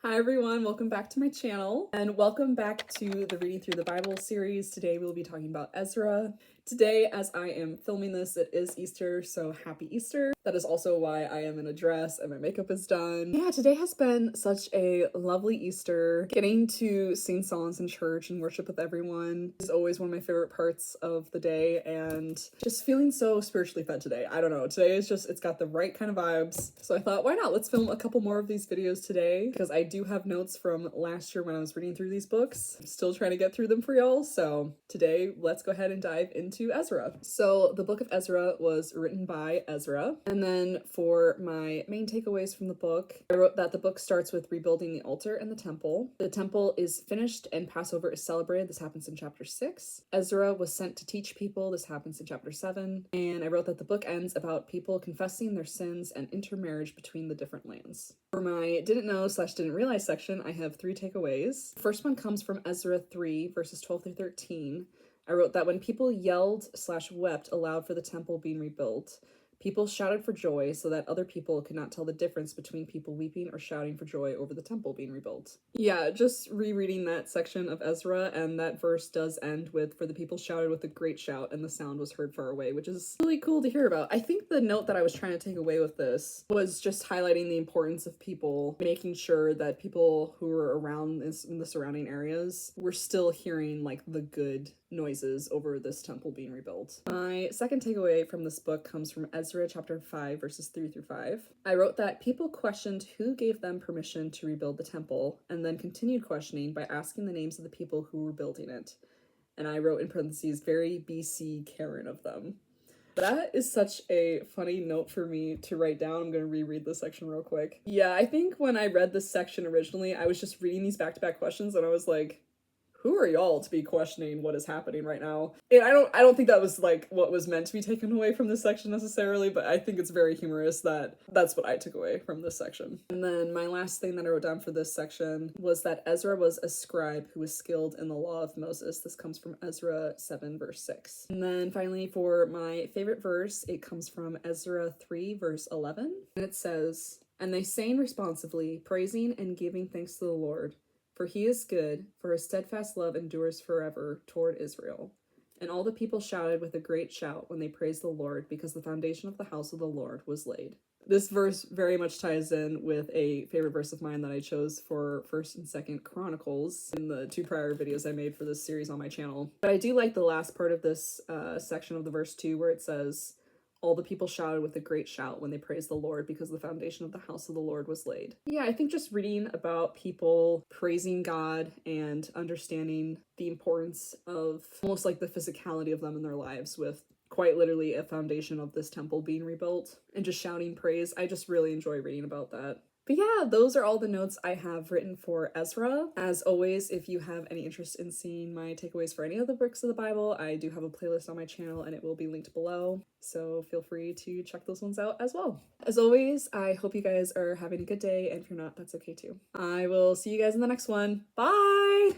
Hi everyone, welcome back to my channel and welcome back to the Reading Through the Bible series. Today we'll be talking about Ezra. Today, as I am filming this, it is Easter, so happy Easter. That is also why I am in a dress and my makeup is done. Yeah, today has been such a lovely Easter. Getting to sing songs in church and worship with everyone is always one of my favorite parts of the day, and just feeling so spiritually fed today. I don't know, today is just, it's got the right kind of vibes. So I thought, why not? Let's film a couple more of these videos today, because I do have notes from last year when I was reading through these books. I'm still trying to get through them for y'all, so today let's go ahead and dive into Ezra. So the book of Ezra was written by Ezra, and then for my main takeaways from the book, I wrote that the book starts with rebuilding the altar and the temple. The temple is finished and Passover is celebrated. This happens in chapter 6. Ezra was sent to teach people. This happens in chapter 7. And I wrote that the book ends about people confessing their sins and intermarriage between the different lands. For my didn't know / didn't realize section, I have 3 takeaways. The first one comes from Ezra 3 verses 12 through 13. I wrote that when people yelled / wept aloud for the temple being rebuilt, people shouted for joy so that other people could not tell the difference between people weeping or shouting for joy over the temple being rebuilt. Yeah, just rereading that section of Ezra, and that verse does end with, for the people shouted with a great shout and the sound was heard far away, which is really cool to hear about. I think the note that I was trying to take away with this was just highlighting the importance of people making sure that people who were around in the surrounding areas were still hearing like the good noises over this temple being rebuilt. My second takeaway from this book comes from Ezra chapter 5 verses 3 through 5. I wrote that people questioned who gave them permission to rebuild the temple, and then continued questioning by asking the names of the people who were building it. And I wrote in parentheses, very BC Karen of them. That is such a funny note for me to write down. I'm going to reread this section real quick. Yeah, I think when I read this section originally, I was just reading these back-to-back questions and I was like, who are y'all to be questioning what is happening right now? And I don't think that was like what was meant to be taken away from this section necessarily, but I think it's very humorous that that's what I took away from this section. And then my last thing that I wrote down for this section was that Ezra was a scribe who was skilled in the law of Moses. This comes from Ezra 7 verse 6. And then finally for my favorite verse, it comes from Ezra 3 verse 11. And it says, "And they sang responsively, praising and giving thanks to the Lord. For he is good, for his steadfast love endures forever toward Israel. And all the people shouted with a great shout when they praised the Lord, because the foundation of the house of the Lord was laid." This verse very much ties in with a favorite verse of mine that I chose for 1st and 2nd Chronicles in the 2 prior videos I made for this series on my channel. But I do like the last part of this section of the verse 2 where it says, "All the people shouted with a great shout when they praised the Lord, because the foundation of the house of the Lord was laid." Yeah, I think just reading about people praising God and understanding the importance of almost like the physicality of them in their lives, with quite literally a foundation of this temple being rebuilt, and just shouting praise. I just really enjoy reading about that. But yeah, those are all the notes I have written for Ezra. As always, if you have any interest in seeing my takeaways for any of the books of the Bible, I do have a playlist on my channel and it will be linked below, so feel free to check those ones out as well. As always, I hope you guys are having a good day, and if you're not, that's okay too. I will see you guys in the next one. Bye!